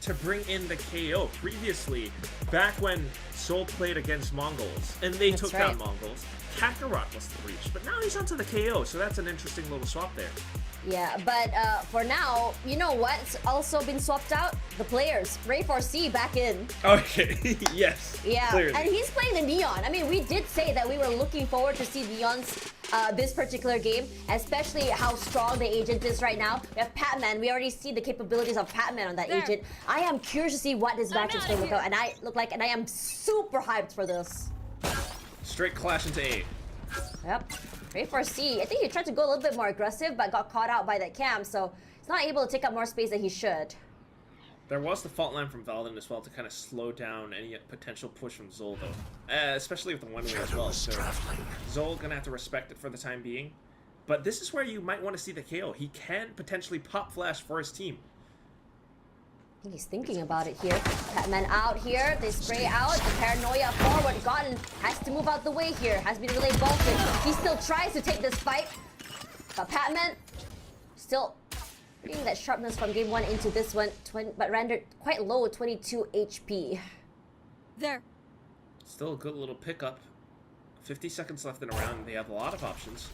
to bring in the KO. Previously, back when ZOL played against Mongols, and they took down Mongols, Kakarot was the breach, but now he's onto the KO, so that's an interesting little swap there. Yeah, but for now, you know what's also been swapped out? The players. Ray4C back in. Okay, yes. Yeah, clearly. And he's playing the Neon. I mean, we did say that we were looking forward to see Neon's this particular game, especially how strong the agent is right now. We have Patman. We already see the capabilities of Patman on that agent. I am curious to see what this match is going to look like, and I am super hyped for this. Straight clash into A. Yep. Ray4C, I think he tried to go a little bit more aggressive, but got caught out by that cam, so he's not able to take up more space than he should. There was the fault line from Valorant as well to kind of slow down any potential push from ZOL, though. Especially with the one-way as well, so ZOL gonna have to respect it for the time being. But this is where you might want to see the KO. He can potentially pop flash for his team. I think he's thinking about it here. Patman out here, they spray out, the paranoia forward gotten, has to move out the way here, has been really bolted. He still tries to take this fight, but Patman still bringing that sharpness from game 1 into this one, but rendered quite low, 22 HP. There. Still a good little pickup. 50 seconds left in a round, they have a lot of options.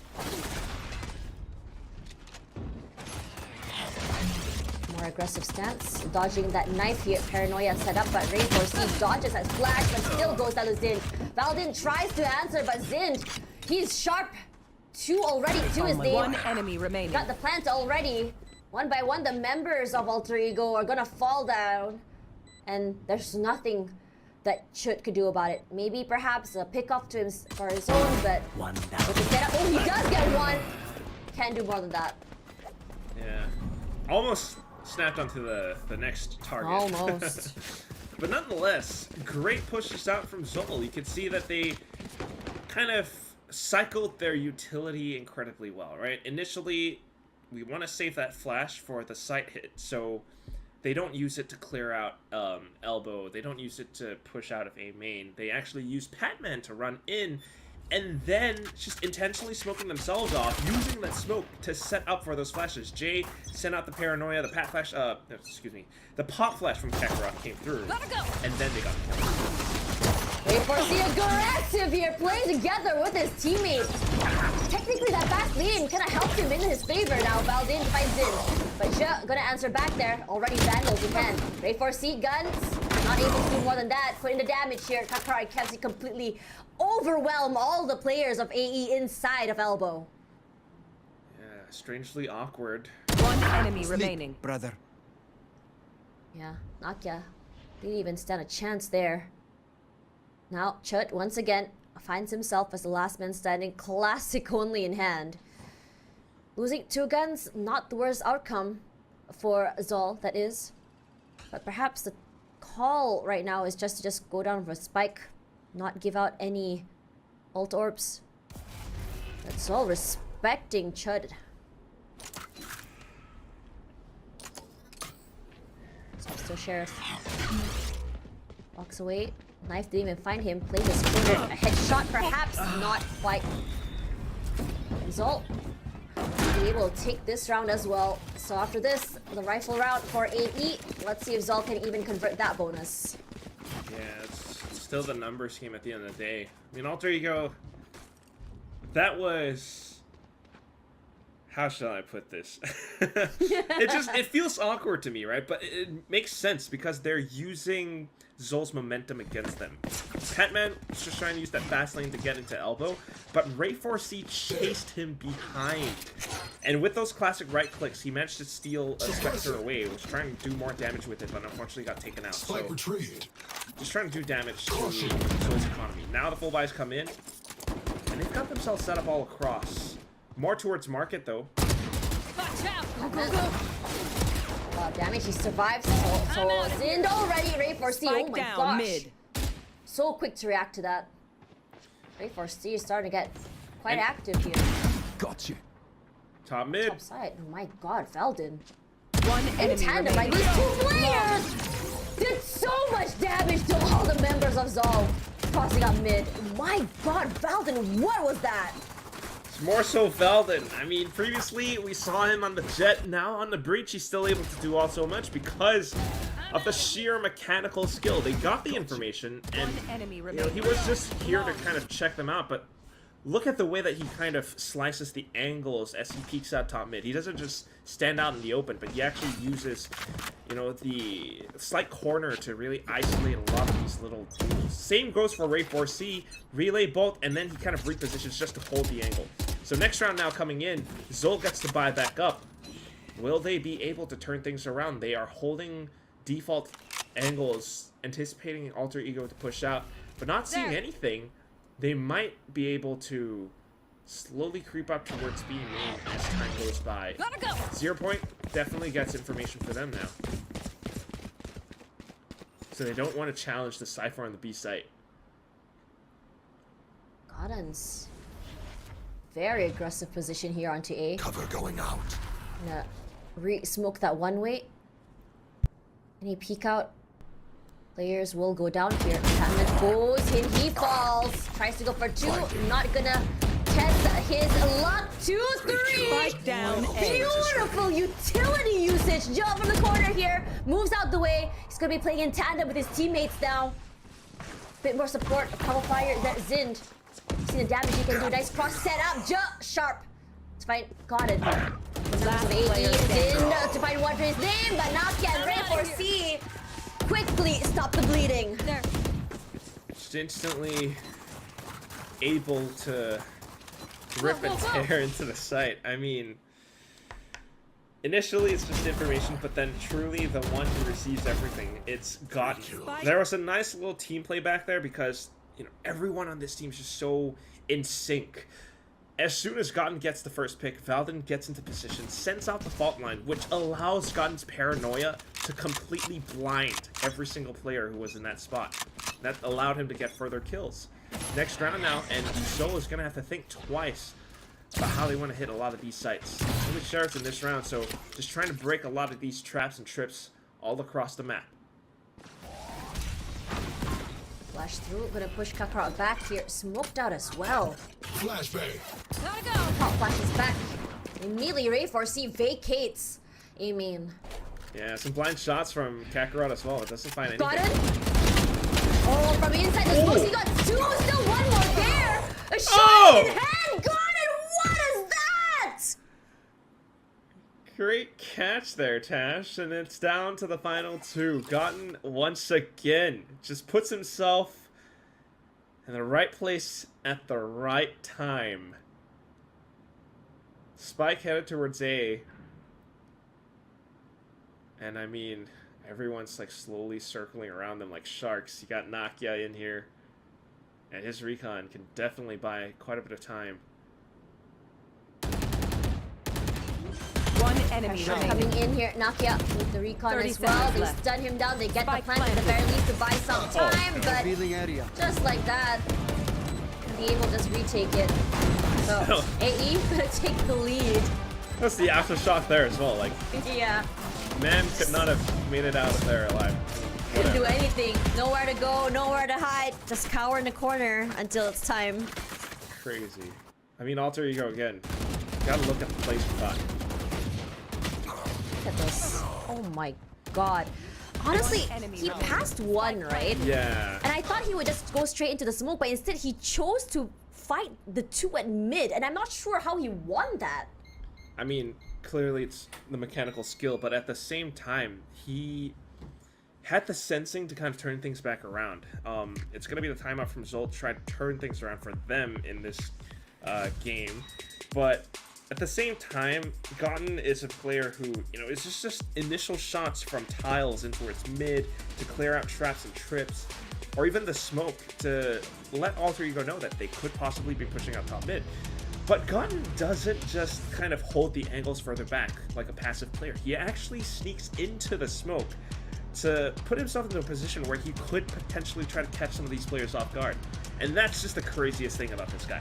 More aggressive stance, dodging that knife here. Paranoia set up, but Ray4C dodges that flash, but still goes down to Zind. Valdin tries to answer, but Zind, he's sharp. 2 already, 2 is the one enemy remaining. Got the plant already. One by one, the members of Alter Ego are gonna fall down, and there's nothing that Chut could do about it. Maybe perhaps a pick off to him for his own, but with the setup, oh, he does get one. Can't do more than that. Yeah, almost snapped onto the next target. Almost. But nonetheless, great pushes out from ZOL. You can see that they kind of cycled their utility incredibly well, right? Initially, we want to save that flash for the sight hit, so they don't use it to clear out elbow. They don't use it to push out of A main. They actually use Patman to run in, and then just intentionally smoking themselves off, using that smoke to set up for those flashes. Jay sent out the paranoia, the pat flash, excuse me, the pop flash from Kakarot came through, and then they got the kill. Ray4C aggressive here, playing together with his teammates. Technically, that fast lead kind of helped him in his favor now. Valdin finds in, but Ja gonna answer back there. Already vandals in hand. Ray4C guns, not able to do more than that. Putting the damage here. Kakarot and Kevzi completely overwhelm all the players of AE inside of elbow. Yeah, strangely awkward. One enemy remaining. Brother. Yeah, Nakia didn't even stand a chance there. Now, Chut once again finds himself as the last man standing, classic only in hand. Losing 2 guns, not the worst outcome for ZOL, that is. But perhaps the call right now is just to go down with a spike, not give out any ult orbs. That's all respecting Chud. So still Sheriff. Walks away. Knife didn't even find him. Plays his corner. A headshot perhaps. Not quite. ZOL be able to take this round as well. So after this, the rifle round for AE. Let's see if ZOL can even convert that bonus. Yeah, it's still the numbers game at the end of the day. I mean, Alter Ego, that was... How shall I put this? It feels awkward to me, right? But it makes sense because they're using ZOL's momentum against them. Patman was just trying to use that fast lane to get into elbow, but Ray4C chased him behind. And with those classic right clicks, he managed to steal a Spectre away. He was trying to do more damage with it, but unfortunately got taken out. So just trying to do damage to ZOL's economy. Now the full buys come in, and they've got themselves set up all across. More towards market, though. Watch out! Go, go, go! Damage, he survives. So Zind already. Ray4C, oh my gosh. Mid. So quick to react to that. Ray4C is starting to get quite active here. Got you. Top mid. Top side. Oh my god, Veldin. One enemy tandem by these 2 players! Did so much damage to all the members of ZOL. Crossing up mid. My god, Veldin, what was that? More so Veldin. I mean, previously we saw him on the Jet. Now on the Breach, he's still able to do all so much because of the sheer mechanical skill. They got the information, and One enemy you know, remaining. he was just here to kind of check them out, but look at the way that he kind of slices the angles as he peeks out top mid. He doesn't just stand out in the open, but he actually uses, you know, the slight corner to really isolate a lot of these little duels. Same goes for Ray 4C, relay bolt, and then he kind of repositions just to hold the angle. So next round now coming in, ZOL gets to buy back up. Will they be able to turn things around? They are holding default angles, anticipating Alter Ego to push out, but not seeing anything. They might be able to slowly creep up towards being main as time goes by. Gotta go. 0 Point definitely gets information for them now. So they don't want to challenge the Cypher on the B site. Gordon's very aggressive position here onto A. Cover going out. Gonna re-smoke that one way. Any peek out? Players will go down here. Hammond goes in, he falls. Tries to go for two. Not gonna test his luck. 2-3. Spike down A. Beautiful utility usage. Jump from the corner here. Moves out the way. He's gonna be playing in tandem with his teammates now. Bit more support. A couple fire that Zind. See the damage he can do. Nice cross set up. Jump sharp. It's fine. Got it. Last AD player Zind to find Wonder's name, but not yet. Ray 4C quickly stop the bleeding. There. Just instantly able to rip and tear into the site. I mean, initially it's just information, but then truly the one who receives everything, it's Gotten. There was a nice little team play back there because, you know, everyone on this team is just so in sync. As soon as Gotten gets the first pick, Valden gets into position, sends out the fault line, which allows Gotten's paranoia to completely blind every single player who was in that spot. That allowed him to get further kills. Next round now, and ZOL is going to have to think twice about how they want to hit a lot of these sites. Only Shards in this round, so just trying to break a lot of these traps and trips all across the map. Flash through, gonna push Kakarot back here. Smoked out as well. Flashbang. Gotta go. Hot flashes back. Immediately Ray 4C vacates. I mean, Yeah, some blind shots from Kakarot as well. It doesn't find anything. got it. Oh, from inside the smoke, he got two. Still one more there. A shot in hand. Got it. What is that? Great catch there, Tash, and it's down to the final two. Gotten once again just puts himself in the right place at the right time. Spike headed towards A, and I mean, everyone's like slowly circling around them like sharks. You got Nakia in here, and his recon can definitely buy quite a bit of time. One enemy Shot remaining. coming in here. Nakia with the recon 30 as well. seconds They left. stun him down. They get Spike the plant at the very least to buy some time, but Revealing area. just like that, be able to just retake it. So AE gonna take the lead. That's the aftershock there as well. Like, Yeah, man could not have made it out of there alive. couldn't do anything. Nowhere to go, nowhere to hide. Just cower in the corner until it's time. Crazy. I mean, Alter Ego again. Gotta look at the place we got. Look at this. Oh my god. Honestly, One enemy he remaining. passed one, right? Yeah. And I thought he would just go straight into the smoke, but instead he chose to fight the two at mid, and I'm not sure how he won that. I mean, clearly it's the mechanical skill, but at the same time, he had the sensing to kind of turn things back around. It's going to be the timeout from ZOL to try to turn things around for them in this game. But at the same time, Gotten is a player who, you know, it's just initial shots from tiles in towards mid to clear out traps and trips, or even the smoke to let Alter Ego know that they could possibly be pushing out top mid. But Gotten doesn't just kind of hold the angles further back like a passive player. He actually sneaks into the smoke to put himself into a position where he could potentially try to catch some of these players off guard. And that's just the craziest thing about this guy.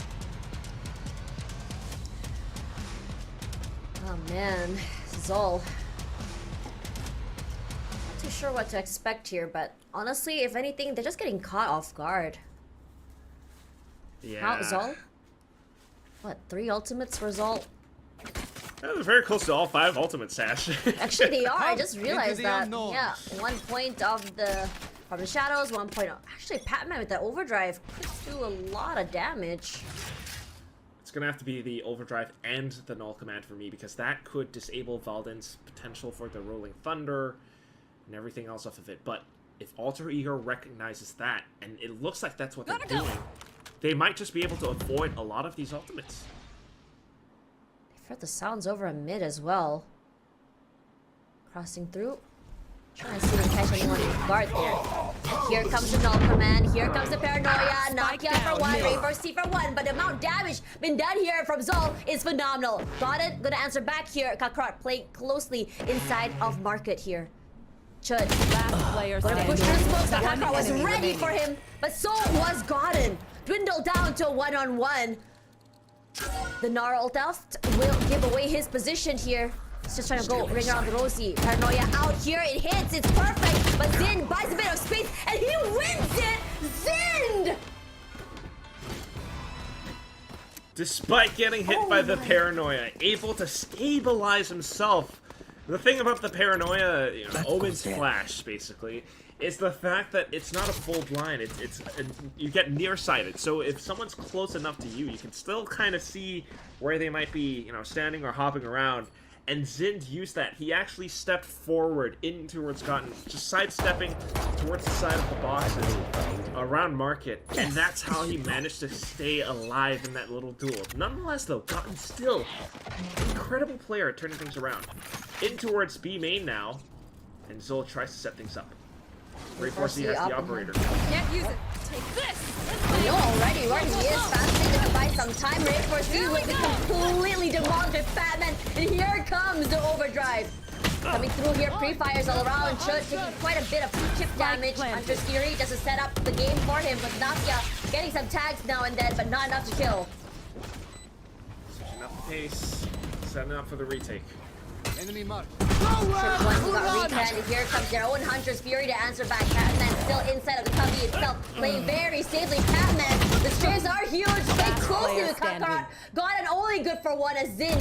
Oh man, ZOL. Not too sure what to expect here, but honestly, if anything, they're just getting caught off guard. Yeah. How, ZOL? What, 3 ultimates for ZOL? That was very close to all 5 ultimate Sash. Actually, they are. I just realized the that. unknown. Yeah, 1 point of from the shadows. 1 point. Actually, Patman with that overdrive could do a lot of damage. It's gonna have to be the overdrive and the null command for me, because that could disable Valden's potential for the rolling thunder and everything else off of it. But if Alter Ego recognizes that, and it looks like that's what they're doing, they might just be able to avoid a lot of these ultimates. They've heard the sounds over a mid as well. Crossing through. Trying to see if they catch anyone in guard there. Here comes the null command. Here comes the paranoia. Knock out for 1. Rainbow C for 1. But the amount of damage been done here from ZOL is phenomenal. Got it. Gonna answer back here. Kakarot playing closely inside of market here. Chud. Last player Gonna standing. push through the smokes. The One Kakarot was enemy ready remaining. for him. But so was gotten. Dwindled down to a 1-on-1. The Gnarled Elf will give away his position here. He's just trying to go ring around the rosy. Paranoia out here. It hits. It's perfect. But Zin buys a bit of space and he wins it. Zin! Despite getting hit by the paranoia, able to stabilize himself. The thing about the paranoia, you know, Omen's flash, basically, is the fact that it's not a full blind. You get nearsighted. So if someone's close enough to you, you can still kind of see where they might be, you know, standing or hopping around. And Zind used that. He actually stepped forward in towards Cotton, just sidestepping towards the side of the boxes around Market. And that's how he managed to stay alive in that little duel. Nonetheless, though, Cotton still an incredible player at turning things around. In towards B main now, and ZOL tries to set things up. Ray Forcey has the operator. Can't use it. Take this. You know already where he is. Fasting to buy some time. Ray Forcey will be completely demolished with Fatman. And here comes the overdrive. Coming through here, pre-fires all around. Chud taking quite a bit of chip damage. Hunter's Fury just to set up the game for him. But Nakia getting some tags now and then, but not enough to kill. Switching up the pace, setting up for the retake. Enemy mark. Once he got repanned, here comes their own Hunter's Fury to answer back. Catman still inside of the cubby itself, playing very safely. Catman, the strays are huge. Stay closely with Kakarot. Got it only good for 1 as Zin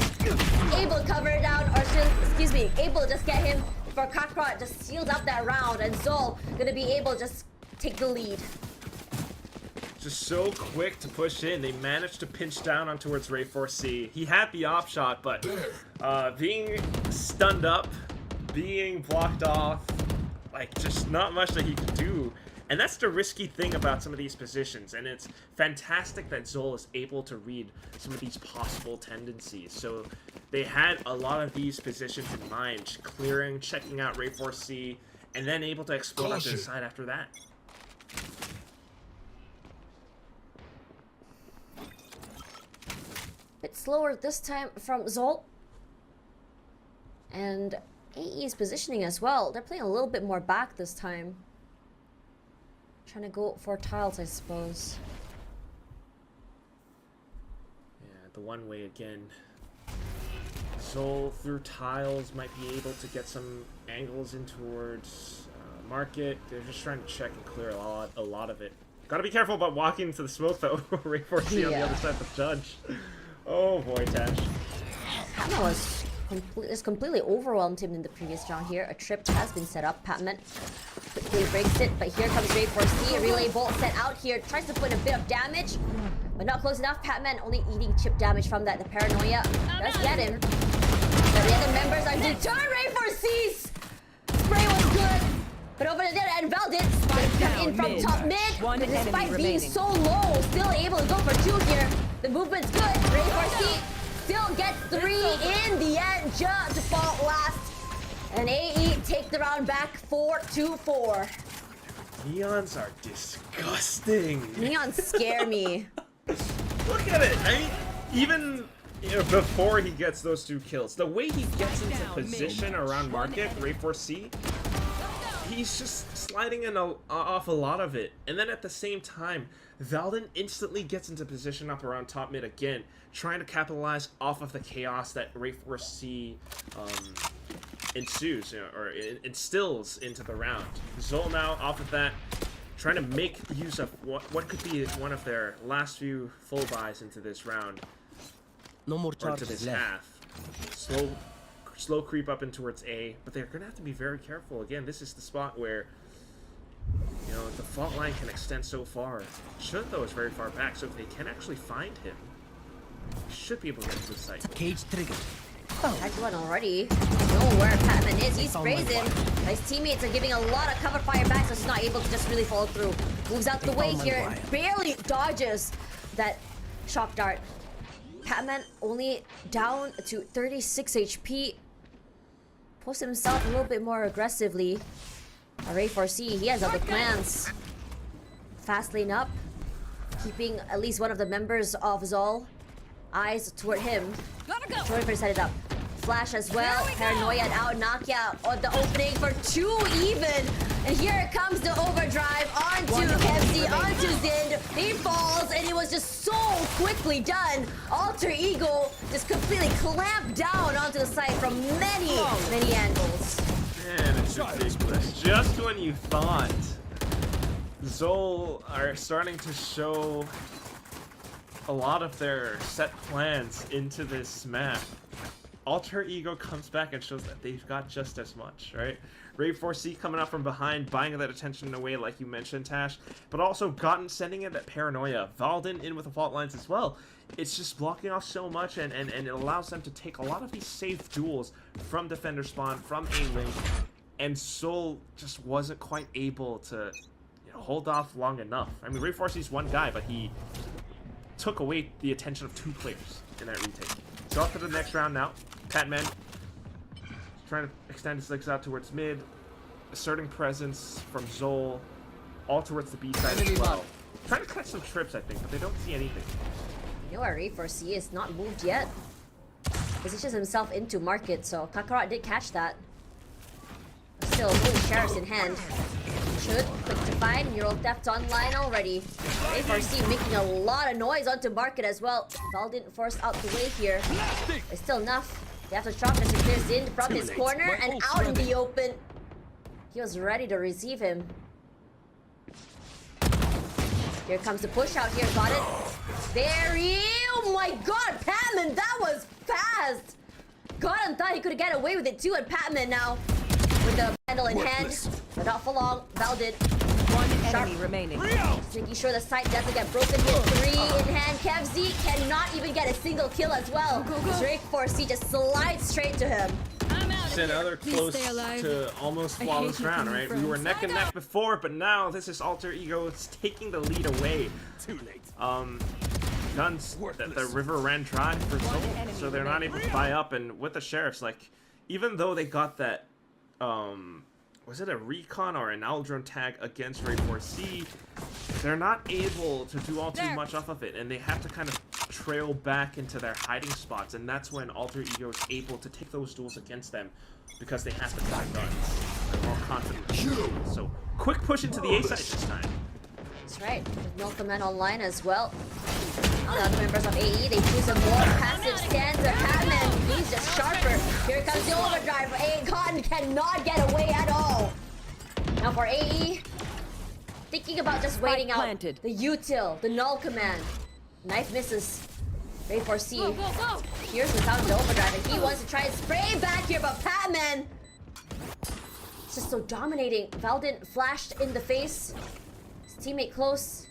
able to cover it down, or excuse me, able to just get him for Kakarot, just sealed up that round, and ZOL gonna be able to just take the lead. Just so quick to push in. They managed to pinch down on towards Ray 4C. He had the op shot, but being stunned up, being blocked off, like just not much that he could do. And that's the risky thing about some of these positions. And it's fantastic that ZOL is able to read some of these possible tendencies. So they had a lot of these positions in mind, clearing, checking out Ray 4C, and then able to explode up to the side after that. Bit slower this time from ZOL. And AE is positioning as well. They're playing a little bit more back this time. Trying to go for tiles, I suppose. Yeah, the one way again. ZOL through tiles might be able to get some angles in towards Market. They're just trying to check and clear a lot of it. Gotta be careful about walking into the smoke though. Ray 4C on the other side of the judge. Oh boy, Tash. Patman was completely overwhelmed him in the previous round here. A trip has been set up. Patman quickly breaks it, but here comes Ray 4C. Relay bolt set out here. Tries to put a bit of damage, but not close enough. Patman only eating chip damage from that. The paranoia does get him. But the other members are determined. Ray 4C's spray was good. But over there, and Valdit come in from top mid. One But despite enemy being remaining. so low, still able to go for 2 here. The movement's good. Ray 4C still gets 3 in the end, just to fall last. And AE take the round back 4-4. Neons are disgusting. Neons scare me. Look at it. I mean, even before he gets those 2 kills, the way he gets into position around Market, Ray 4C, he's just sliding in off a lot of it. And then at the same time, Valden instantly gets into position up around top mid again, trying to capitalize off of the chaos that Ray 4C ensues, or instills into the round. ZOL now off of that, trying to make use of what could be one of their last few full buys into this round. No more Or to charges this left. half. Slow creep up in towards A, but they're gonna have to be very careful. Again, this is the spot where, you know, the fault line can extend so far. Should though is very far back, so if they can actually find him, they should be able to get to the site. Cage trigger. Had one already. Know where Patman is. He sprays him. His teammates are giving a lot of cover fire back, so he's not able to just really follow through. Moves out the way here. Barely dodges that shock dart. Patman only down to 36 HP. Posts himself a little bit more aggressively. Ray 4C, he has other plans. Fast lane up. Keeping at least one of the members of ZOL. Eyes toward him. Gotta go. Trying to set it up. Flash as well. Paranoia and out. Nakia on the opening for 2 even. And here comes the overdrive onto Kevzi, onto Zind. He falls and it was just so quickly done. Alter Ego just completely clamped down onto the site from many angles. Man, it's ridiculous. Just when you thought ZOL are starting to show a lot of their set plans into this map, Alter Ego comes back and shows that they've got just as much, right? Ray 4C coming up from behind, buying that attention away like you mentioned, Tash, but also sending in that paranoia. Valden in with the fault lines as well. It's just blocking off so much, and it allows them to take a lot of these safe duels from defender spawn, from A-Link, and Soul just wasn't quite able to, you know, hold off long enough. I mean, Ray 4C's one guy, but he took away the attention of 2 players in that retake. So off to the next round now. Patman trying to extend his legs out towards mid, asserting presence from ZOL, all towards the B side as well. Trying to catch some trips, I think, but they don't see anything. You know where Ray 4C is not moved yet. Positions himself into market, so Kakarot did catch that. Still, no sheriffs in hand. Should quick to find. Neural Theft online already. Ray 4C making a lot of noise onto market as well. Valden forced out the way here. It's still enough. They have to sharpness to clear Zind from his corner and out in the open. He was ready to receive him. Here comes the push out here. Got it. Very. Oh my god, Patman, that was fast. God, I thought he could get away with it too. And Patman now with the handle in hand, but not for long. Valden. One enemy remaining. Just making sure the site doesn't get broken with 3 in hand. Kevzi cannot even get a single kill as well. Drake 4C just slides straight to him. It's another close to almost flawless round, right? We were neck and neck before, but now this is Alter Ego. It's taking the lead away. Too late. Guns that the river ran dry for ZOL, so they're not able to buy up. And with the sheriffs, like, even though they got that, was it a recon or an Aldron tag against Ray 4C, they're not able to do all too much off of it, and they have to kind of trail back into their hiding spots, and that's when Alter Ego is able to take those duels against them, because they have to buy guns. They're more confident. So, quick push into the A side this time. That's right. With Milkman online as well. The other members of AE, they choose a more passive stance. Patman, he's just sharper. Here comes the overdrive. Cotton cannot get away at all. Now for AE, thinking about just waiting out planted. the util, the null command. Knife misses. Ray 4C. Go, go, go. Here's without the overdrive, and he wants to try and spray back here, but Patman, it's just so dominating. Valden flashed in the face. His teammate close.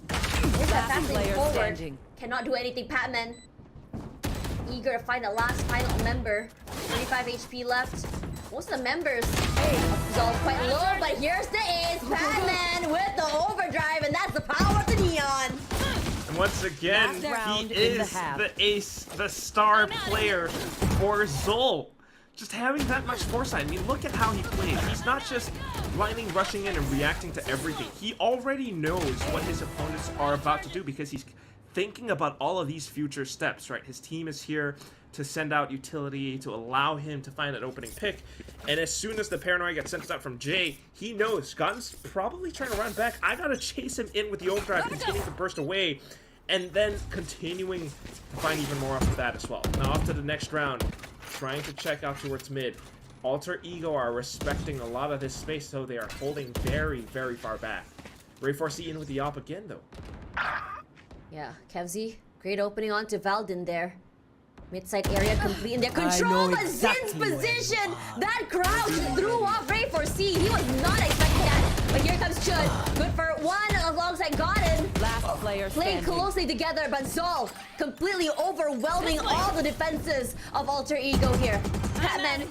Here's that fast lane forward. Standing. Cannot do anything. Patman eager to find the last final member. 35 HP left. Most of the members is all quite low, but here's the ace. Patman with the overdrive, and that's the power of the neon. And once again, he is the ace, the star player for ZOL. Just having that much foresight. I mean, look at how he plays. He's not just blinding, rushing in and reacting to everything. He already knows what his opponents are about to do because he's thinking about all of these future steps, right? His team is here to send out utility, to allow him to find an opening pick. And as soon as the paranoia gets sent out from Jay, he knows Gun's probably trying to run back. I gotta chase him in with the overdrive, continuing to burst away, and then continuing to find even more after that as well. Now off to the next round. Trying to check out towards mid. Alter Ego are respecting a lot of this space, so they are holding very, very far back. Ray 4C in with the op again, though. Yeah, Kevzi, great opening onto Valden there. Mid-side area complete in their control, but Zin's position! That crouch threw off Ray for C. He was not expecting that. But here comes Chud. Good for one alongside Godin. Last player Playing standing. closely together, but ZOL completely overwhelming all the defenses of Alter Ego here. Batman,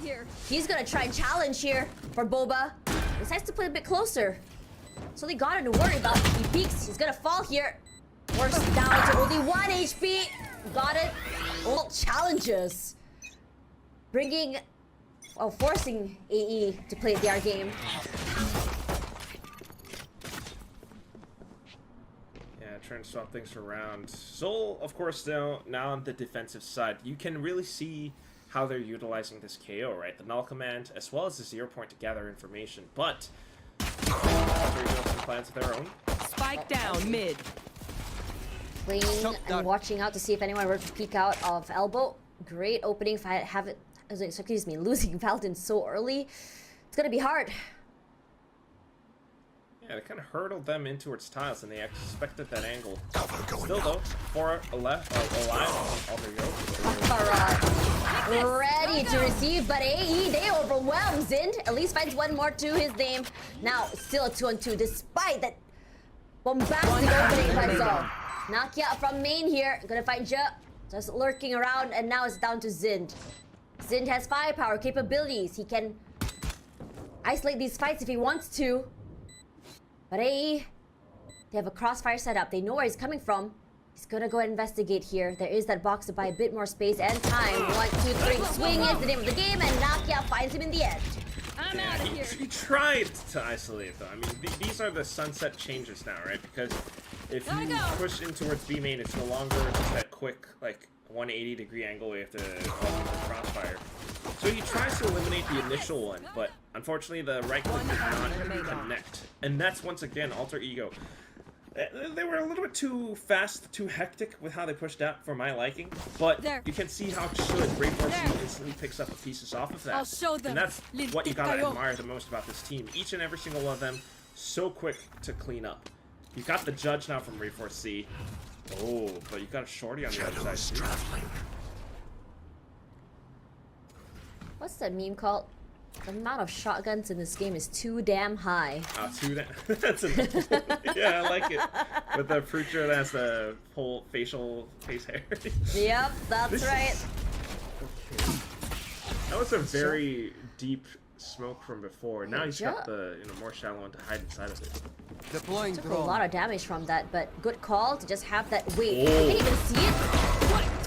he's gonna try and challenge here for Boba. Decides to play a bit closer. So they got him to worry about. He peeks, he's gonna fall here. Forced down to only 1 HP. Got it. All challenges. Forcing AE to play their game. Yeah, trying to swap things around. ZOL, of course, now on the defensive side, you can really see how they're utilizing this KO, right? The null command, as well as the 0 point to gather information. But Alter Ego has some plans of their own. Spike down mid. Playing and watching out to see if anyone were to peek out of elbow. Great opening. If I have it, excuse me, losing Valden so early, it's gonna be hard. Yeah, they kind of hurdled them in towards tiles, and they expected that angle. Still though, 4 alive on Alter Ego. Ready to receive, but AE, they overwhelm Zind. At least finds one more to his name. Now, still a 2-on-2, despite that bombastic opening by ZOL. Nakia from main here, gonna find Ja, just lurking around, and now it's down to Zind. Zind has firepower, capabilities. He can isolate these fights if he wants to. But AE, they have a crossfire set up. They know where he's coming from. He's gonna go and investigate here. There is that box to buy a bit more space and time. 1, 2, 3, swing is the name of the game, and Nakia finds him in the end. I'm out of here. He tried to isolate though. I mean, these are the sunset changes now, right? Because if you push in towards B main, it's no longer just that quick, like 180-degree angle where you have to fall into the crossfire. So he tries to eliminate the initial one, but unfortunately the right click did not connect. And that's once again Alter Ego. They were a little bit too fast, too hectic with how they pushed out for my liking, but you can see how Chud Ray instantly picks up the pieces off of that. I'll show them. And that's what you gotta admire the most about this team. Each and every single one of them, so quick to clean up. You got the judge now from Ray 4C. Oh, but you got a shorty on the other side too. What's that meme called? The amount of shotguns in this game is too damn high. Too damn. That's another one. Yeah, I like it. With the preacher that has the whole face hair. Yep, that's right. Okay. That was a very deep smoke from before. Now he's got the more shallow one to hide inside of it. Deploying Took a drone. lot of damage from that, but good call to just have that. Wait, did they even see it?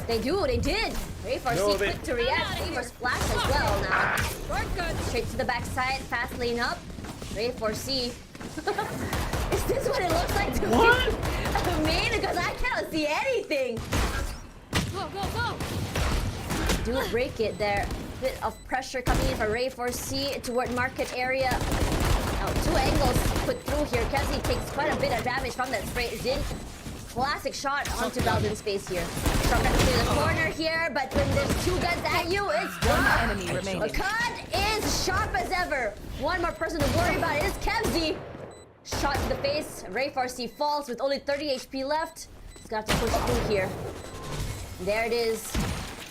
They did. Ray 4C quick to react. Ray for splash as well now. Straight to the backside, fast lane up. Ray 4C. Is this what it looks like to me? Main, because I cannot see anything. Go. Do break it there. Bit of pressure coming in for Ray 4C toward market area. Now 2 angles put through here. Kezi takes quite a bit of damage from that spray. Zin, classic shot onto Valden's face here. Shot back to the corner here, but when there's 2 guns at you, it's done. Enemy remaining. The cut is sharp as ever. One more person to worry about is Kemsy. Shot to the face. Ray 4C falls with only 30 HP left. He's gonna have to push through here. There it is.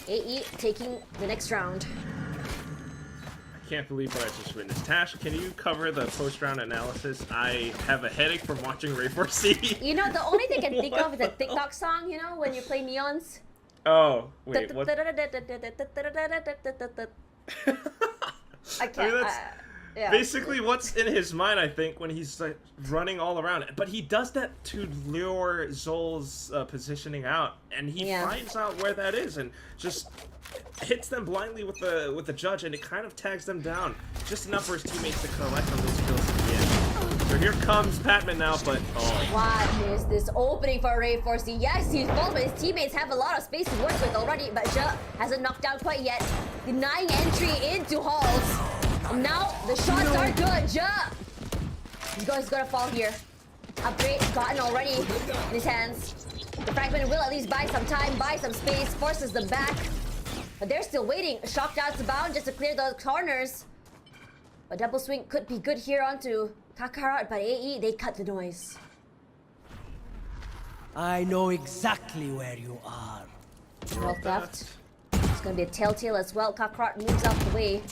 AE taking the next round. I can't believe what I just witnessed. Tash, can you cover the post-round analysis? I have a headache from watching Ray 4C. You know, the only thing I can think of is a TikTok song, you know, when you play Neons. Oh, wait, what? I can't. Yeah. Basically what's in his mind, I think, when he's like running all around. But he does that to lure ZOL's positioning out, and he finds out where that is and just hits them blindly with the judge, and it kind of tags them down just enough for his teammates to collect on those kills at the end. So here comes Patman now, but What is this opening for Ray 4C? Yes, he's full, but his teammates have a lot of space to work with already, but Ja hasn't knocked down quite yet, denying entry into halls. And now the shots are good. Ja! He's gonna fall here. Upgrade gotten already in his hands. The fragment will at least buy some time, buy some space, forces them back. But they're still waiting. Shocked out to bound just to clear those corners. A double swing could be good here onto Kakarot, but AE, they cut the noise. I know exactly where you are. Well left. gonna be a telltale as well. Kakarot moves out the way.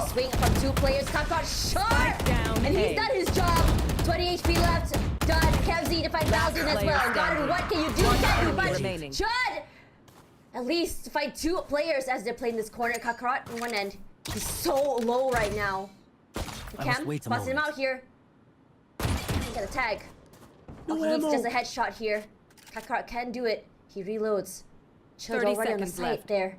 Swing from 2 players. Kakarot shot! Down And A. he's done his job. 20 HP left. Done. Kevzi to fight Valzin as player well. Got standing. what can you do? One Can't do enemy much. remaining. Chud! At least fight 2 players as they're playing this corner. Kakarot on one end. He's so low right now. Cam, busting him out here. He got a tag. Oh, he needs just a headshot here. Kakarot can do it. He reloads. Chud 30 already on the seconds site left. there.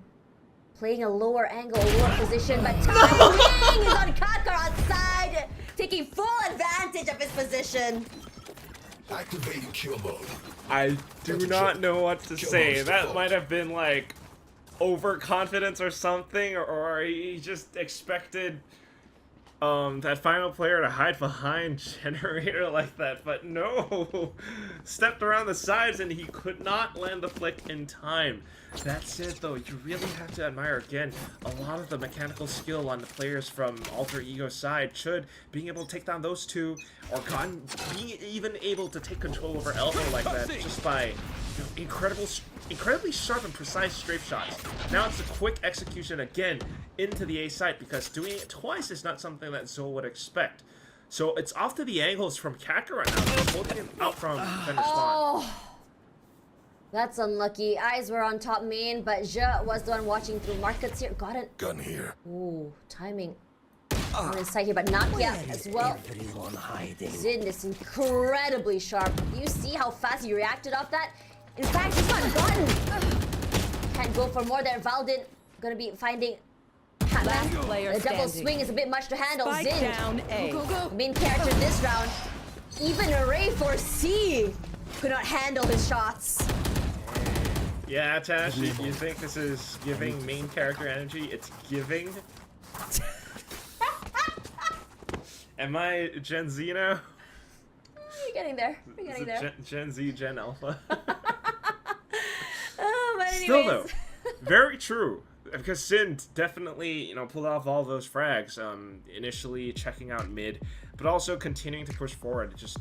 Playing a lower angle, lower position, but timing is on Kakarot's side. Taking full advantage of his position. Activating kill mode. I do not know what to say. That might have been like overconfidence or something, or he just expected that final player to hide behind generator like that, but no. Stepped around the sides and he could not land the flick in time. That's it though, you really have to admire again a lot of the mechanical skill on the players from Alter Ego's side. Chud being able to take down those 2, or Gon being even able to take control over Elbow like that just by incredibly sharp and precise strafe shots. Now it's a quick execution again into the A site, because doing it twice is not something that ZOL would expect. So it's off to the angles from Kakarot now, just holding him out from defender spawn. Oh, that's unlucky. Eyes were on top main, but Je was the one watching through markets here. Got it. Gun here. Ooh, timing on his side here, but not yet as well. Everyone hiding. Zin is incredibly sharp. Do you see how fast he reacted off that? In fact, he's not gotten. Can't go for more there. Valdin gonna be finding Last Hatman. player The double standing. swing is a bit much to handle. Spike Zin, down A. the main character this round. Even Array for C could not handle his shots. Yeah, Tash, you think this is giving main character energy? It's giving. Am I Gen Z now? We're getting there. We're getting there. Gen Z, Gen Alpha. Oh, but anyways. Still though, very true. Because Sin definitely, pulled off all those frags. Initially checking out mid, but also continuing to push forward. Just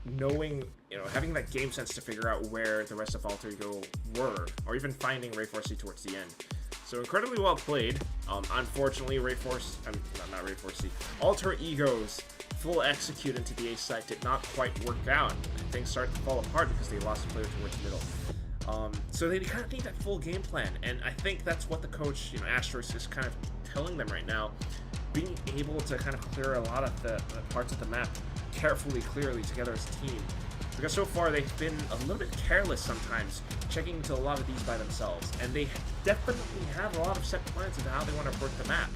knowing, having that game sense to figure out where the rest of Alter Ego were, or even finding Ray Force towards the end. So incredibly well played. Unfortunately, not Ray Force, Alter Ego's full execute into the A site did not quite work out. Things started to fall apart because they lost a player towards the middle. So they kind of need that full game plan, and I think that's what the coach, Asterisk, is kind of telling them right now. Being able to kind of clear a lot of the parts of the map carefully, clearly together as a team. Because so far they've been a little bit careless sometimes, checking into a lot of these by themselves, and they definitely have a lot of set plans into how they want to approach the map.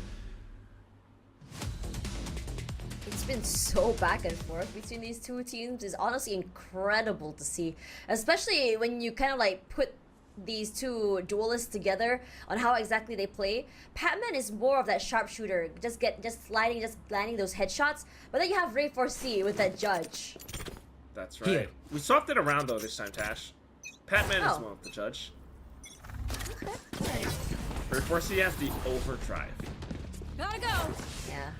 It's been so back and forth between these 2 teams. It's honestly incredible to see, especially when you kind of like put these 2 duelists together on how exactly they play. Patman is more of that sharpshooter, just landing those headshots. But then you have Ray 4C with that judge. That's right. Here. We swapped it around though this time, Tash. Patman is one of the judge. Okay. Ray 4C has the overdrive. Gotta go. Yeah.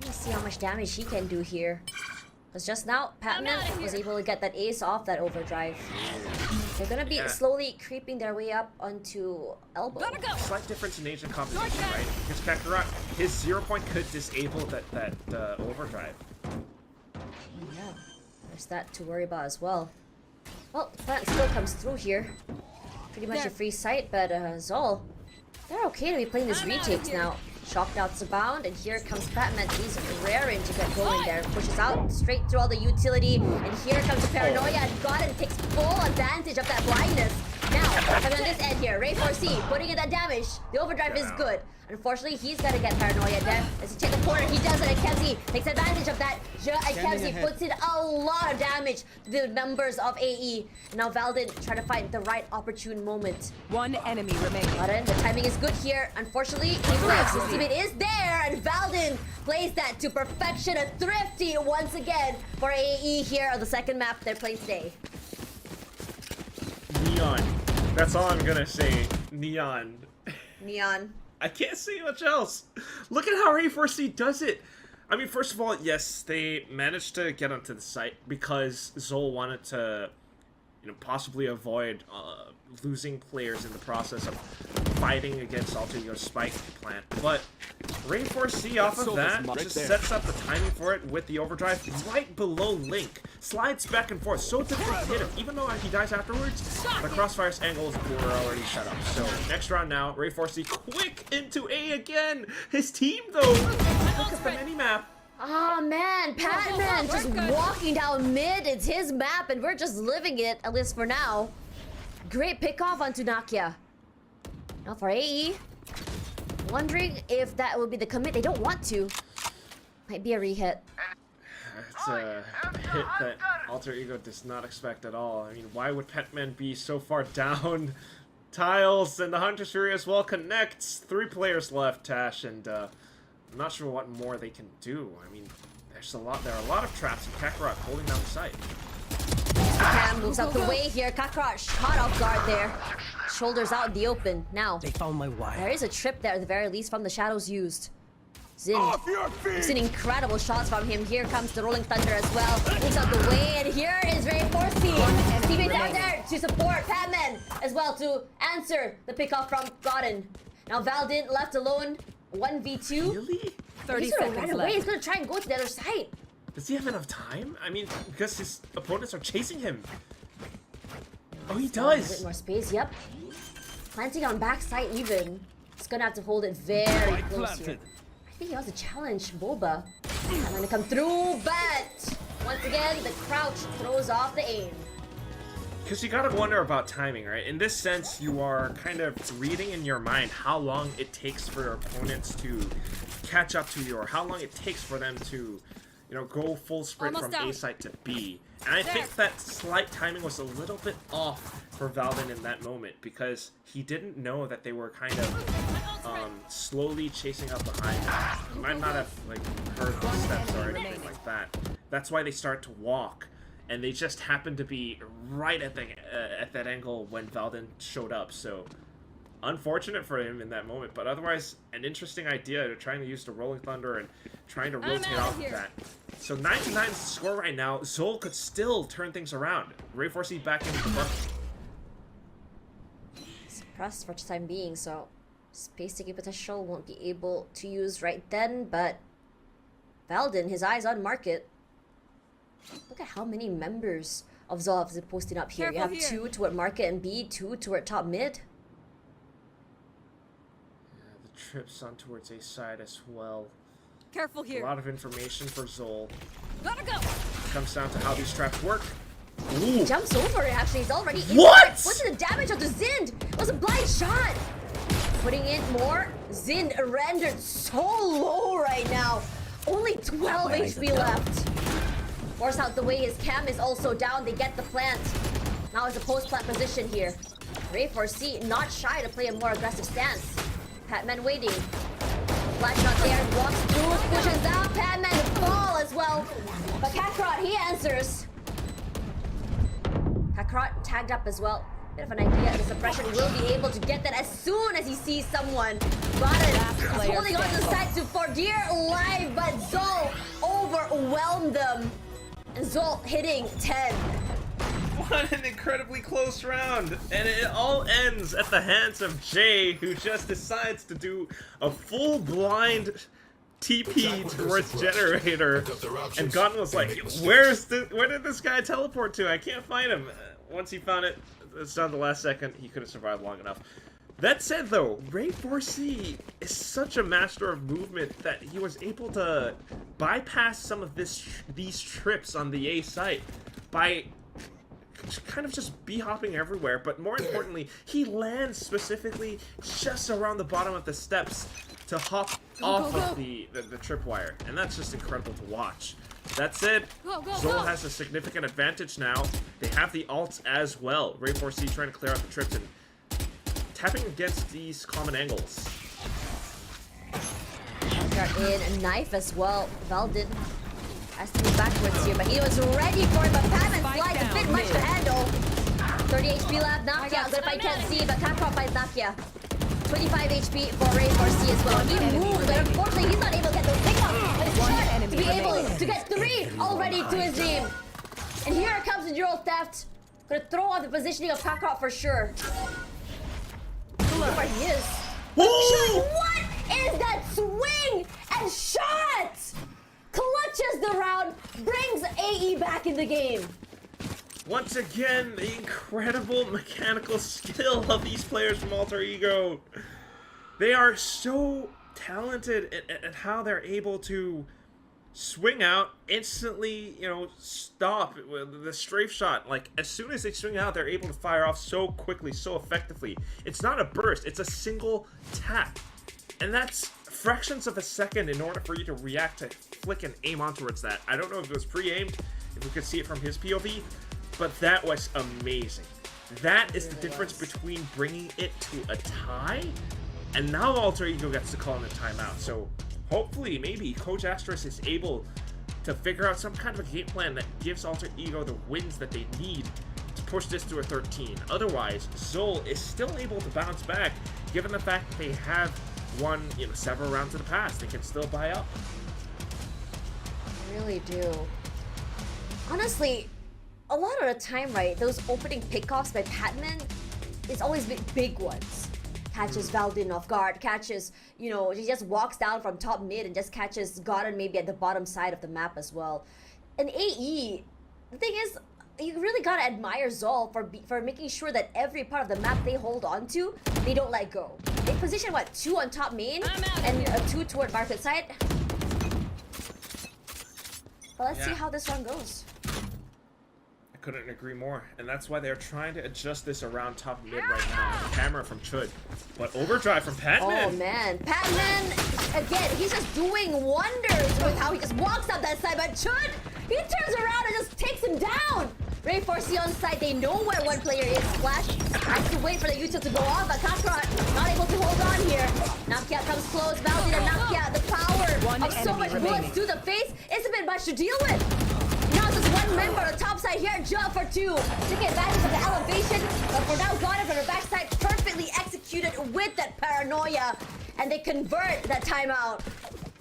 Let's see how much damage he can do here. Because just now, Patman was able to get that ace off that overdrive. They're gonna be slowly creeping their way up onto elbow. Gotta go. Slight difference in agent composition, right? Because Kakarot, his 0 point could disable that overdrive. Yeah, there's that to worry about as well. Well, plant still comes through here. Pretty much a free sight, but ZOL, they're okay to be playing these retakes now. Shocked outs abound, and here comes Batman. He's raring to get going there. Pushes out straight through all the utility, and here comes the paranoia, and Godin takes full advantage of that blindness. Now, coming on this end here, Ray 4C putting in that damage. The overdrive is good. Unfortunately, he's gonna get paranoia there. As he takes the corner, he does it, and Kevzi takes advantage of that. And Kevzi puts in a lot of damage to the members of AE. And now Valdin trying to find the right opportune moment. One enemy remaining. Button, the timing is good here. Unfortunately, he lives. His teammate is there, and Valdin plays that to perfection. A thrifty once again for AE here on the second map they're playing today. Neon. That's all I'm gonna say. Neon. Neon. I can't say much else. Look at how Ray 4C does it. I mean, first of all, yes, they managed to get onto the site because ZOL wanted to possibly avoid losing players in the process of fighting against Alter Ego's spike plant. But Rainforce C off of that just sets up the timing for it with the overdrive right below Link. Slides back and forth, so difficult to hit him. Even though he dies afterwards, the crossfire's angles were already set up. So next round now, Rainforce C quick into A again. His team though, look at the minimap. Oh man, Patman just walking down mid. It's his map and we're just living it, at least for now. Great pickoff onto Nakia. Now for AE. Wondering if that will be the commit. They don't want to. Might be a re-hit. It's a hit that Alter Ego does not expect at all. I mean, why would Petman be so far down? Tiles and the Hunter's Fury as well connects. 3 players left, Tash, and I'm not sure what more they can do. I mean, there are a lot of traps and Kakarot holding down the site. Cam moves out the way here. Kakarot shot off guard there. Shoulders out in the open. Now, They found my wire. there is a trip there at the very least from the shadows used. Zin, we've seen incredible shots from him. Here comes the Rolling Thunder as well. Moves out the way, and here is Rainforce C. Teammates out there to support Patman as well to answer the pickoff from Godden. Now Valdin left alone, 1v2. Really? 30 He's gonna seconds run away. left. He's gonna try and go to the other side. Does he have enough time? I mean, because his opponents are chasing him. Oh, he A bit does. more space, yep. Planting on backside even. He's gonna have to hold it very close here. I think he wants to challenge Boba. I'm gonna come through, but once again, the crouch throws off the aim. Because you gotta wonder about timing, right? In this sense, you are kind of reading in your mind how long it takes for your opponents to catch up to you, or how long it takes for them to, go full sprint Almost from A out. site to B. And I think that slight timing was a little bit off for Valdin in that moment, because he didn't know that they were kind of slowly chasing up behind him. He might not have heard the steps or anything like that. That's why they start to walk. And they just happened to be right at that angle when Valdin showed up. So, unfortunate for him in that moment. But otherwise, an interesting idea to trying to use the Rolling Thunder and trying to rotate off of that. So 9-9 is the score right now. ZOL could still turn things around. Rainforce C back in the front. Suppressed for the time being, so space taking potential won't be able to use right then. But Valdin, his eyes on market. Look at how many members of ZOL is posting up here. Careful You have here. 2 toward market and B, 2 toward top mid. Yeah, the trips on towards A side as well. Careful A here. lot of information for ZOL. Gotta go. Comes down to how these traps work. Ooh. Jumps over it actually. He's already What? inside. What's the damage onto Zind? It was a blind shot. Putting in more. Zind rendered so low right now. Only 12 My eyes HP are down. left. Force out the way. His cam is also down. They get the plant. Now it's a post-plant position here. Rainforce C not shy to play a more aggressive stance. Patman waiting. Flash shot there. Walks through. Pushes down. Patman to fall as well. But Kakarot, he answers. Kakarot tagged up as well. Bit of an idea. The suppression will be able to get that as soon as he sees someone. Got it. He's player holding on to the side to for dear life, but ZOL overwhelmed them. And ZOL hitting 10. What an incredibly close round, and it all ends at the hands of Jay, who just decides to do a full blind TP towards Generator, and Godden was like, where did this guy teleport to? I can't find him. Once he found it, it's down the last second, he couldn't survive long enough. That said though, Rainforce C is such a master of movement that he was able to bypass some of these trips on the A site by kind of just b-hopping everywhere, but more importantly, he lands specifically just around the bottom of the steps to hop off of the tripwire, and that's just incredible to watch. That said, ZOL has a significant advantage now. They have the ults as well. Rainforce C trying to clear out the trips and tapping against these common angles. Got in a knife as well. Valdin has to move backwards here, but he was ready for it, but Patman slides a bit much to handle. 30 HP left. Nakia, good if I can't see, but Kakarot finds Nakia. 25 HP for Rainforce C as well. He moved, but unfortunately he's not able to get those pickups. But it's short to be able to get 3 already to his team. And here comes the dual theft. Gonna throw off the positioning of Kakarot for sure. Look where he is. Woo! What is that swing and shot? Clutches the round, brings AE back in the game. Once again, the incredible mechanical skill of these players from Alter Ego. They are so talented at how they're able to swing out, instantly, you know, stop with the strafe shot. Like, as soon as they swing out, they're able to fire off so quickly, so effectively. It's not a burst, it's a single tap. And that's fractions of a second in order for you to react to flick and aim on towards that. I don't know if it was pre-aimed, if we could see it from his POV, but that was amazing. That is the difference between bringing it to a tie, and now Alter Ego gets to call in a timeout. So hopefully, maybe Coach Asterisk is able to figure out some kind of a game plan that gives Alter Ego the wins that they need to push this to a 13. Otherwise, ZOL is still able to bounce back, given the fact that they have won, you know, several rounds in the past. They can still buy up. I really do. Honestly, a lot of the time, right, those opening pickoffs by Patman is always big ones. Catches Valdin off guard, catches, you know, he just walks down from top mid and just catches Godin maybe at the bottom side of the map as well. And AE, the thing is, you really gotta admire ZOL for making sure that every part of the map they hold on to, they don't let go. They position, what, 2 on top main and 2 toward market side? But let's see how this one goes. I couldn't agree more, and that's why they're trying to adjust this around top mid right now. The camera from Chud, but overdrive from Patman. Oh man, Patman, again, he's just doing wonders with how he just walks up that side, but Chud, he turns around and just takes him down. Ray 4C on side, they know where one player is. Flash has to wait for the util to go off, but Kakarot not able to hold on here. Nakia comes close, Valdin and Nakia, the power of so much bullets to the face, it's a bit much to deal with. Now just one member on the top side here, jump for 2. Taking advantage of the elevation, but for now Godin from the backside, perfectly executed with that paranoia, and they convert that timeout.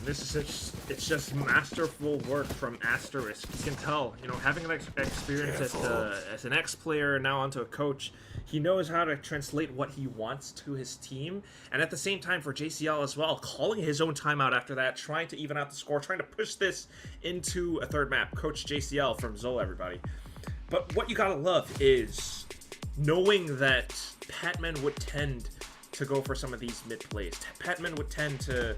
This is it's just masterful work from Asterisk. You can tell, you know, having an experience as an ex-player, now onto a coach, he knows how to translate what he wants to his team, and at the same time for JCL as well, calling his own timeout after that, trying to even out the score, trying to push this into a third map. Coach JCL from ZOL, everybody. But what you gotta love is knowing that Patman would tend to go for some of these mid plays. Patman would tend to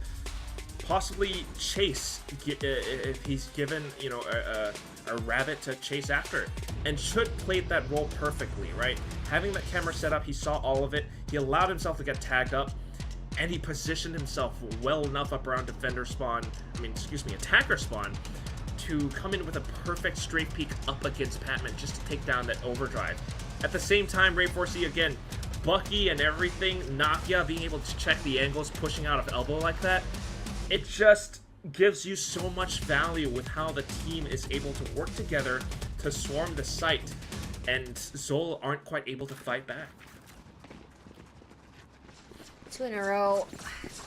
possibly chase if he's given, you know, a rabbit to chase after, and Chud played that role perfectly, right? Having that camera set up, he saw all of it, he allowed himself to get tagged up, and he positioned himself well enough up around defender spawn, attacker spawn, to come in with a perfect strafe peek up against Patman just to take down that overdrive. At the same time, Ray 4C again, Bucky and everything, Nakia being able to check the angles, pushing out of elbow like that, it just gives you so much value with how the team is able to work together to swarm the site, and ZOL aren't quite able to fight back. 2 in a row.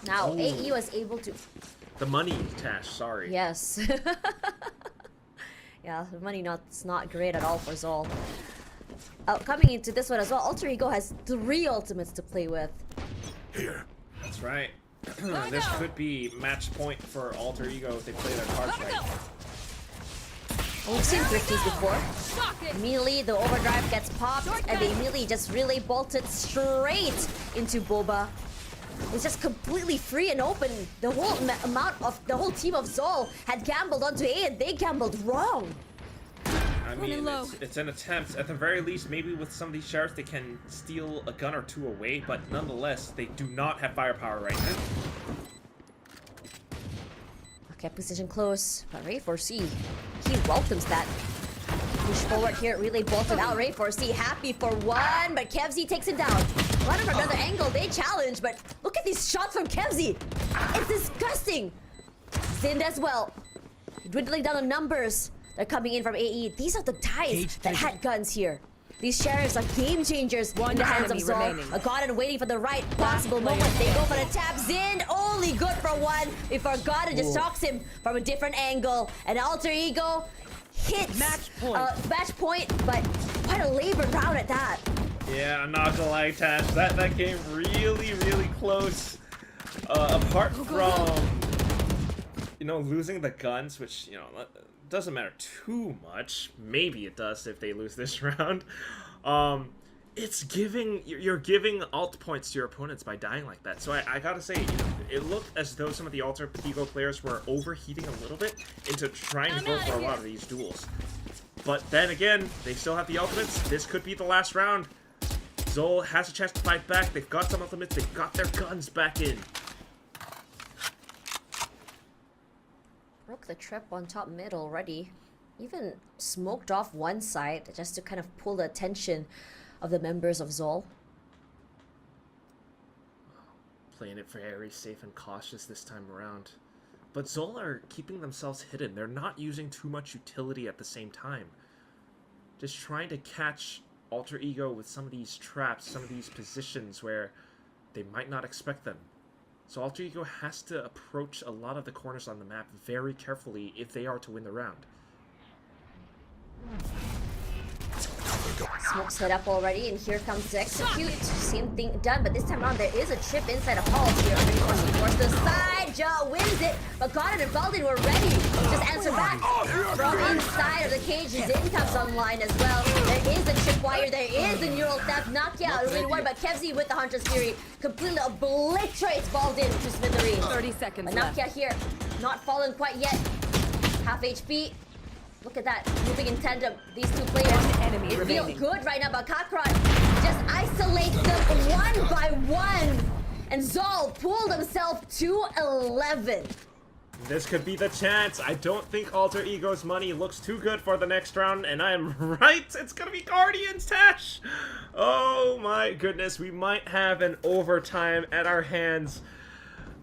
Now, AE was able to... The money, Tash, sorry. Yes. Yeah, the money it's not great at all for ZOL. Coming into this one as well, Alter Ego has 3 ultimates to play with. Here. That's right. This could be match point for Alter Ego if they play their cards right. We've seen Thrifties before. Immediately, the overdrive gets popped, and they immediately just relay bolted straight into Boba. It's just completely free and open. The whole team of ZOL had gambled onto A, and they gambled wrong. I mean, it's an attempt. At the very least, maybe with some of these shards, they can steal a gun or 2 away, but nonetheless, they do not have firepower right now. Okay, position close, but Ray 4C, he welcomes that. Push forward here, really bolted out. Ray 4C happy for 1, but Kevzy takes him down. One from another angle, they challenge, but look at these shots from Kevzy. It's disgusting. Zind as well, dwindling down the numbers. They're coming in from AE. These are the guys that had guns here. These sheriffs are game changers in the hands of ZOL. A Godin waiting for the right possible moment. They go for the tap. Zind only good for 1 before Godin just shocks him from a different angle. And Alter Ego, hits. Match point. Match point, but quite a labored round at that. Yeah, I'm not gonna lie, Tash. That came really, really close. Apart from, you know, losing the guns, which, you know, doesn't matter too much. Maybe it does if they lose this round. It's giving, you're giving alt points to your opponents by dying like that. So I gotta say, you know, it looked as though some of the Alter Ego players were overheating a little bit into trying to go for a lot of these duels. But then again, they still have the ultimates. This could be the last round. ZOL has a chance to fight back. They've got some ultimates. They've got their guns back in. Broke the trip on top mid already. Even smoked off one side just to kind of pull the attention of the members of ZOL. Playing it very safe and cautious this time around. But ZOL are keeping themselves hidden. They're not using too much utility at the same time. Just trying to catch Alter Ego with some of these traps, some of these positions where they might not expect them. So Alter Ego has to approach a lot of the corners on the map very carefully if they are to win the round. Smoke set up already, and here comes to execute. Same thing done, but this time around there is a chip inside a Hall here. Towards the side, Joe wins it, but Goddard and Baldwin were ready. Just answer back from inside of the cage. Zin comes online as well. There is a chip wire, there is a neural theft knockout. Really worried, but Kevzi with the Hunter's Fury completely obliterates Baldwin to smithereens. 30 seconds But left. Nakia here, not fallen quite yet. Half HP. Look at that, moving in tandem, these two players. One enemy They feel remaining. good right now, but Kakarot just isolates them one by one. And ZOL pulled himself to 11. This could be the chance. I don't think Alter Ego's money looks too good for the next round, and I am right. It's gonna be Guardians, Tash. Oh my goodness, we might have an overtime at our hands.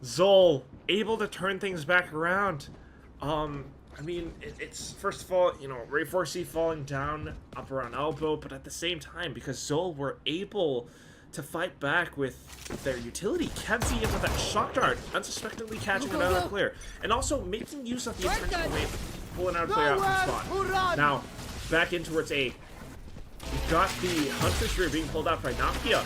ZOL able to turn things back around. I mean, it's first of all, you know, Ray 4C falling down up around elbow, but at the same time, because ZOL were able to fight back with their utility, Kevzi in with that shock dart, unsuspectingly catching another player, and also making use of the intentional wave, pulling out a player out from spawn. Now, back in towards A. We've got the Hunter's Fury being pulled out by Nakia.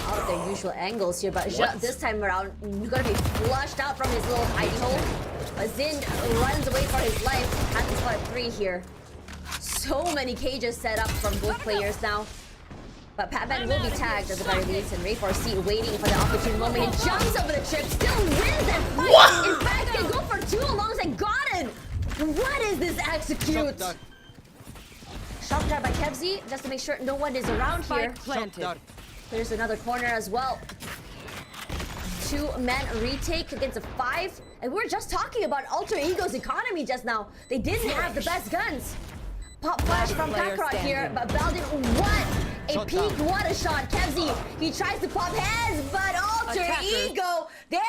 Out of their usual angles here, but this time around, gonna be flushed out from his little hidey hole. But Zin runs away for his life. Has to spot 3 here. So many cages set up from both players now. But Patman will be tagged at the very least, and Ray 4C waiting for the opportune moment. He jumps over the trip, still wins that fight. What? In fact, they go for 2 alongside Godin. What is this execute? Shock dart by Kevzi, just to make sure no one is around here. Spike planted. There's another corner as well. 2-man retake against a 5. And we're just talking about Alter Ego's economy just now. They didn't have the best guns. Pop flash from Player Kakarot here, standing. but Baldwin, what a peek, what a shot. Kevzi, he tries to pop heads, but Alter Attackers. Ego, there